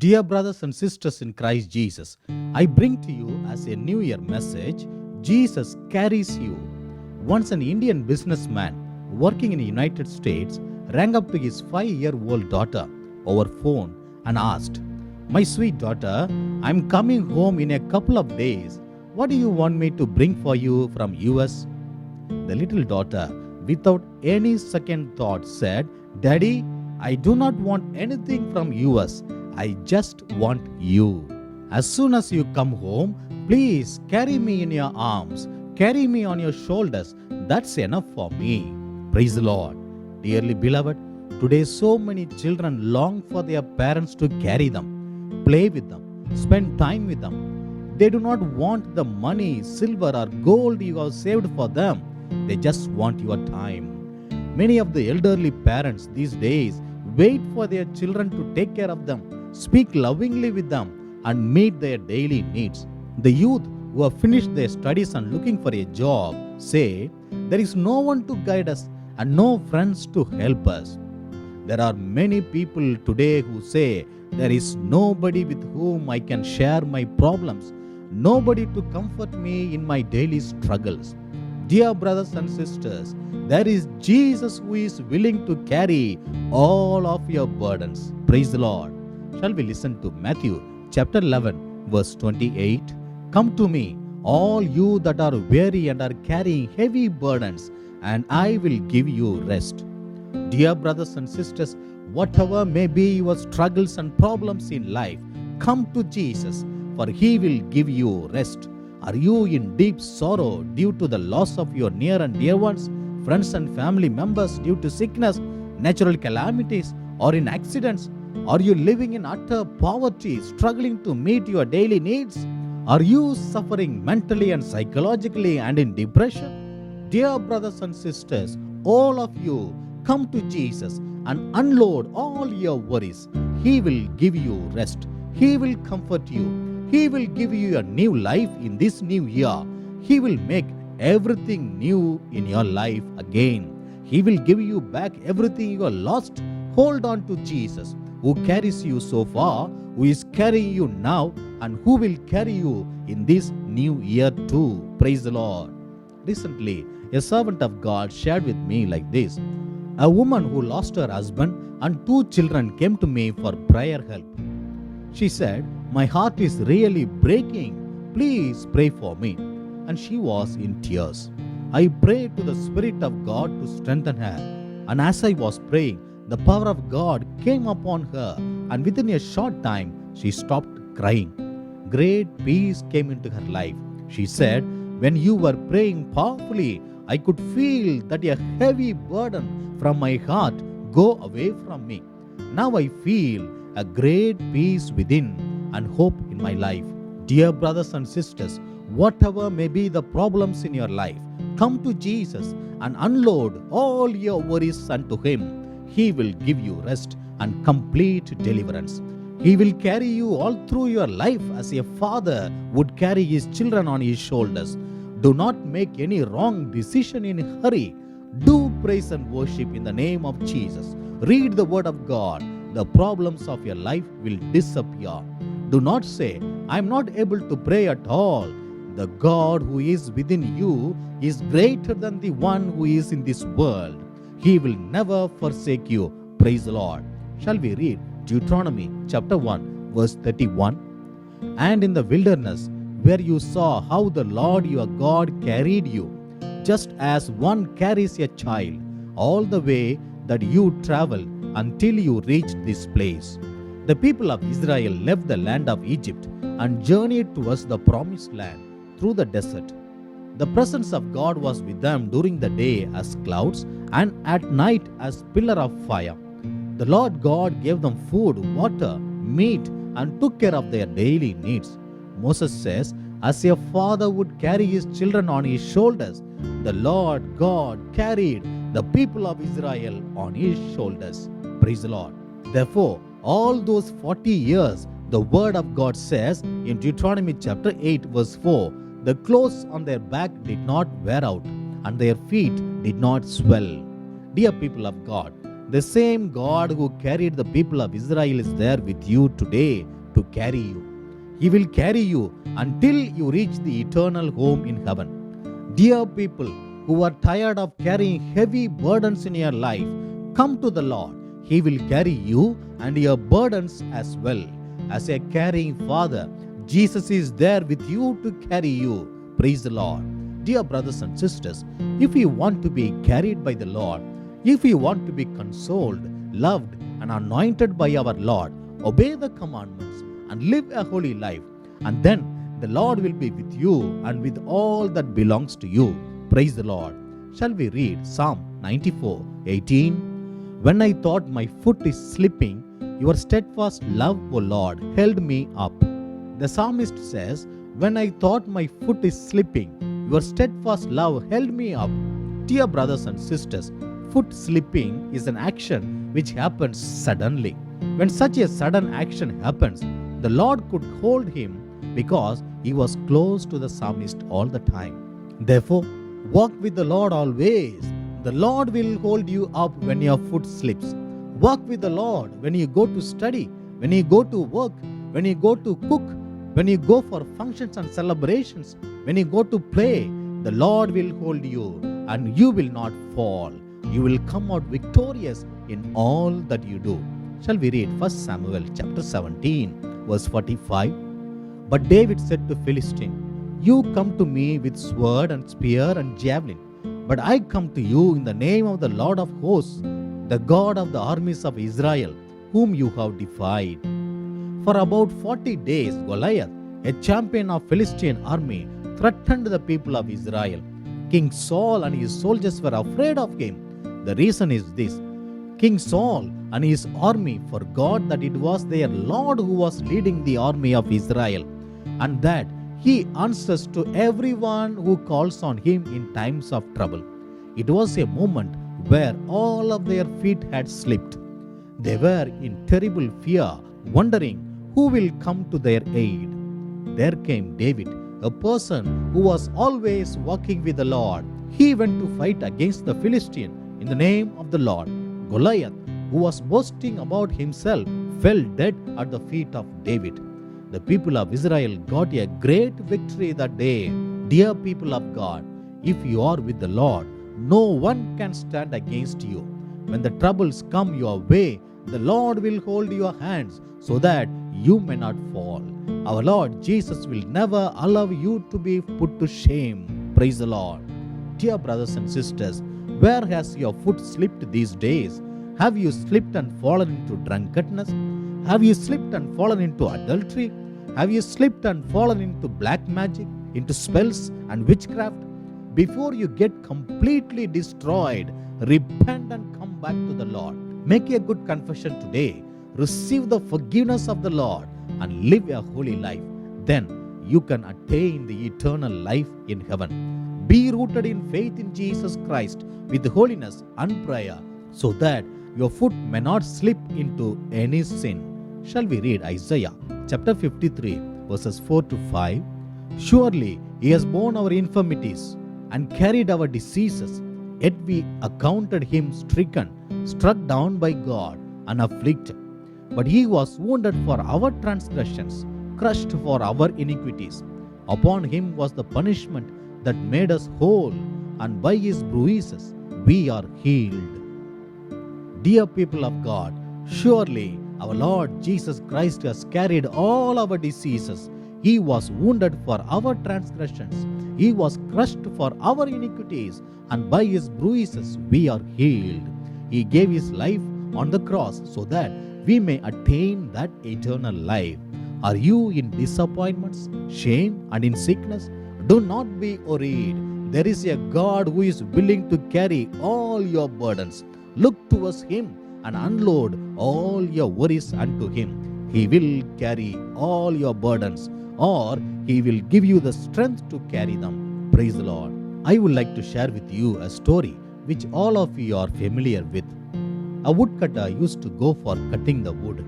Dear brothers and sisters in Christ Jesus, I bring to you as a New Year message, Jesus carries you. Once an Indian businessman working in the United States rang up to his 5-year-old daughter over phone and asked, "My sweet daughter, I'm coming home in a couple of days. What do you want me to bring for you from US?" The little daughter, without any second thought, said, "Daddy, I do not want anything from US. I just want you. As soon as you come home, please carry me in your arms, carry me on your shoulders. That's enough for me." Praise the Lord. Dearly beloved, today so many children long for their parents to carry them, play with them, spend time with them. They do not want the money, silver, or gold you have saved for them. They just want your time. Many of the elderly parents these days wait for their children to take care of them, speak lovingly with them, and meet their daily needs. The youth who have finished their studies and looking for a job say, "There is no one to guide us and no friends to help us." There are many people today who say, "There is nobody with whom I can share my problems, nobody to comfort me in my daily struggles." Dear brothers and sisters, there is Jesus who is willing to carry all of your burdens. Praise the Lord. Shall we listen to Matthew chapter 11 verse 28? "Come to me, all you that are weary and are carrying heavy burdens, and I will give you rest." Dear brothers and sisters, whatever may be your struggles and problems in life, come to Jesus, for he will give you rest. Are you in deep sorrow due to the loss of your near and dear ones, friends and family members due to sickness, natural calamities, or in accidents? Are you living in utter poverty, struggling to meet your daily needs? Are you suffering mentally and psychologically and in depression? Dear brothers and sisters, all of you, come to Jesus and unload all your worries. He will give you rest. He will comfort you. He will give you a new life in this new year. He will make everything new in your life again. He will give you back everything you have lost. Hold on to Jesus, who carries you so far, who is carrying you now, and who will carry you in this new year too. Praise the Lord. Recently, a servant of God shared with me like this. A woman who lost her husband and 2 children came to me for prayer help. She said, "My heart is really breaking. Please pray for me." And she was in tears. I prayed to the Spirit of God to strengthen her. And as I was praying, the power of God came upon her, and within a short time, she stopped crying. Great peace came into her life. She said, "When you were praying powerfully, I could feel that a heavy burden from my heart go away from me. Now I feel a great peace within and hope in my life." Dear brothers and sisters, whatever may be the problems in your life, come to Jesus and unload all your worries unto Him. He will give you rest and complete deliverance. He will carry you all through your life as a father would carry his children on his shoulders. Do not make any wrong decision in a hurry. Do praise and worship in the name of Jesus. Read the word of God. The problems of your life will disappear. Do not say, "I am not able to pray at all." The God who is within you is greater than the one who is in this world. He will never forsake you. Praise the Lord. Shall we read Deuteronomy chapter 1 verse 31? "And in the wilderness, where you saw how the Lord your God carried you, just as one carries a child, all the way that you traveled until you reached this place." The people of Israel left the land of Egypt and journeyed towards the promised land through the desert. The presence of God was with them during the day as clouds and at night as pillar of fire. The Lord God gave them food, water, meat, and took care of their daily needs. Moses says, "As a father would carry his children on his shoulders, the Lord God carried the people of Israel on his shoulders." Praise the Lord. Therefore, all those 40 years, the word of God says in Deuteronomy chapter 8 verse 4, the clothes on their back did not wear out, and their feet did not swell. Dear people of God, The same God who carried the people of Israel is there with you today to carry you. He will carry you until you reach the eternal home in heaven. Dear people who are tired of carrying heavy burdens in your life, come to the Lord. He will carry you and your burdens as well. As a caring Father, Jesus is there with you to carry you. Praise the Lord. Dear brothers and sisters, if you want to be carried by the Lord, if you want to be consoled, loved, and anointed by our Lord, obey the commandments and live a holy life, and then the Lord will be with you and with all that belongs to you. Praise the Lord. Shall we read Psalm 94:18? When I thought my foot is slipping, your steadfast love, O Lord, held me up. The psalmist says, when I thought my foot is slipping, your steadfast love held me up. Dear brothers and sisters, foot slipping is an action which happens suddenly. When such a sudden action happens, the Lord could hold him because he was close to the psalmist all the time. Therefore, walk with the Lord always. The Lord will hold you up when your foot slips. Walk with the Lord when you go to study, when you go to work, when you go to cook, when you go for functions and celebrations, when you go to play. The Lord will hold you and you will not fall. You will come out victorious in all that you do. Shall we read 1 Samuel chapter 17, verse 45? But David said to Philistine, you come to me with sword and spear and javelin, but I come to you in the name of the Lord of hosts, the God of the armies of Israel, whom you have defied. For about 40 days, Goliath, a champion of Philistine army, threatened the people of Israel. King Saul and his soldiers were afraid of him. The reason is this: King Saul and his army forgot that it was their Lord who was leading the army of Israel, and that he answers to everyone who calls on him in times of trouble. It was a moment where all of their feet had slipped. They were in terrible fear, wondering who will come to their aid. There came David, a person who was always walking with the Lord. He went to fight against the Philistine in the name of the Lord. Goliath, who was boasting about himself, fell dead at the feet of David. The people of Israel got a great victory that day. Dear people of God, if you are with the Lord, no one can stand against you. When the troubles come your way, the Lord will hold your hands so that you may not fall. Our Lord Jesus will never allow you to be put to shame. Praise the Lord. Dear brothers and sisters, where has your foot slipped these days? Have you slipped and fallen into drunkenness? Have you slipped and fallen into adultery? Have you slipped and fallen into black magic, into spells and witchcraft? Before you get completely destroyed, repent and come back to the Lord. Make a good confession today. Receive the forgiveness of the Lord and live a holy life. Then you can attain the eternal life in heaven. Be rooted in faith in Jesus Christ with holiness and prayer, so that your foot may not slip into any sin. Shall we read Isaiah chapter 53 verses 4 to 5? Surely he has borne our infirmities and carried our diseases, yet we accounted him stricken, struck down by God, and afflicted. But he was wounded for our transgressions, crushed for our iniquities. Upon him was the punishment that made us whole, and by his bruises we are healed. Dear people of God, surely our Lord Jesus Christ has carried all our diseases. He was wounded for our transgressions. He was crushed for our iniquities, and by his bruises we are healed. He gave his life on the cross so that we may attain that eternal life. Are you in disappointments, shame, and in sickness? Do not be worried. There is a God who is willing to carry all your burdens. Look towards him and unload all your worries unto him. He will carry all your burdens, or he will give you the strength to carry them. Praise the Lord. I would like to share with you a story which all of you are familiar with. A woodcutter used to go for cutting the wood.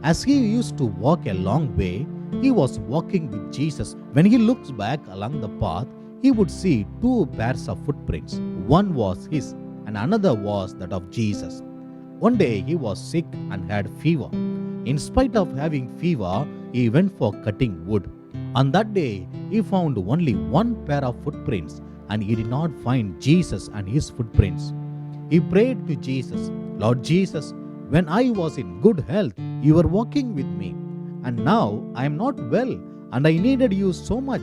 As he used to walk a long way, he was walking with Jesus. When he looks back along the path, he would see two pairs of footprints. One was his and another was that of Jesus. One day he was sick and had fever. In spite of having fever, he went for cutting wood. On that day, he found only one pair of footprints and he did not find Jesus and his footprints. He prayed to Jesus, Lord Jesus, when I was in good health, you were walking with me. And now I am not well and I needed you so much,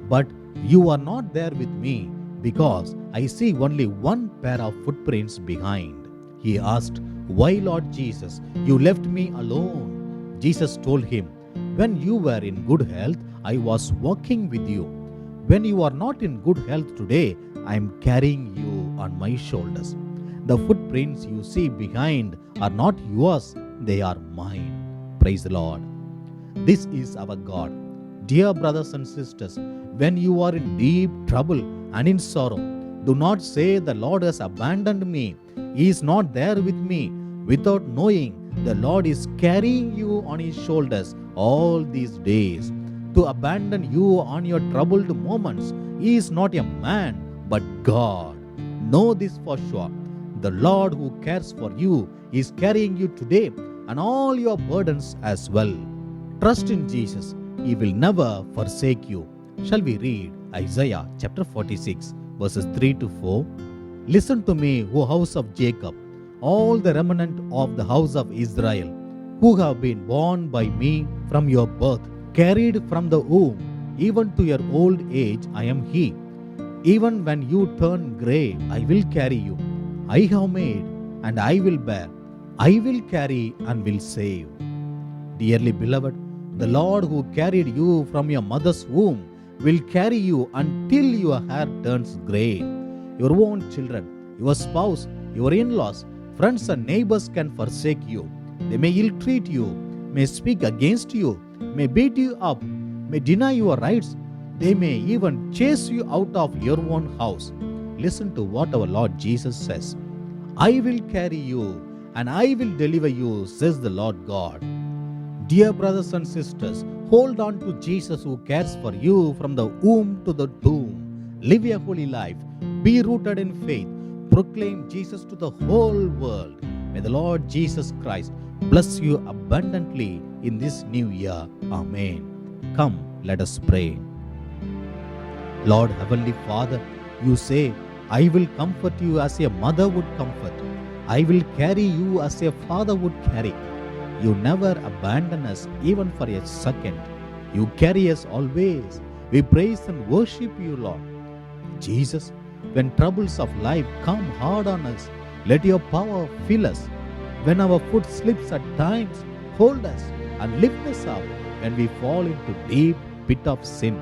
but you are not there with me because I see only one pair of footprints behind. He asked, Why, Lord Jesus, you left me alone? Jesus told him, When you were in good health, I was walking with you. When you are not in good health today, I am carrying you on my shoulders. The footprints you see behind are not yours, they are mine. Praise the Lord. This is our God. Dear brothers and sisters, when you are in deep trouble and in sorrow, do not say the Lord has abandoned me. He is not there with me. Without knowing, the Lord is carrying you on his shoulders all these days. To abandon you on your troubled moments, he is not a man, but God. Know this for sure. The Lord who cares for you is carrying you today and all your burdens as well. Trust in Jesus. He will never forsake you. Shall we read Isaiah chapter 46, verses 3 to 4? Listen to me, O house of Jacob, all the remnant of the house of Israel, who have been born by me from your birth, carried from the womb, even to your old age I am he. Even when you turn grey, I will carry you. I have made, and I will bear. I will carry and will save. Dearly beloved, the Lord who carried you from your mother's womb will carry you until your hair turns grey. Your own children, your spouse, your in-laws, friends and neighbors can forsake you. They may ill-treat you, may speak against you, may beat you up, may deny your rights. They may even chase you out of your own house. Listen to what our Lord Jesus says. I will carry you and I will deliver you, says the Lord God. Dear brothers and sisters, hold on to Jesus who cares for you from the womb to the tomb. Live a holy life. Be rooted in faith. Proclaim Jesus to the whole world. May the Lord Jesus Christ bless you abundantly in this new year. Amen. Come, let us pray. Lord Heavenly Father, you say, I will comfort you as a mother would comfort. I will carry you as a father would carry. You never abandon us even for a second. You carry us always. We praise and worship you, Lord. Jesus, when troubles of life come hard on us, let your power fill us. When our foot slips at times, hold us and lift us up when we fall into deep pit of sin.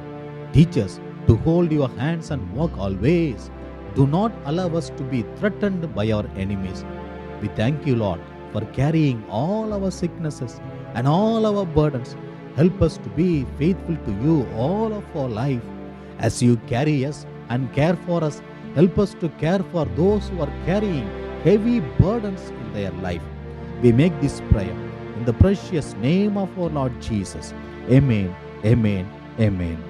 Teach us to hold your hands and walk always. Do not allow us to be threatened by our enemies. We thank you, Lord, for carrying all our sicknesses and all our burdens. Help us to be faithful to you all of our life. As you carry us and care for us, help us to care for those who are carrying heavy burdens in their life. We make this prayer in the precious name of our Lord Jesus. Amen, amen, amen.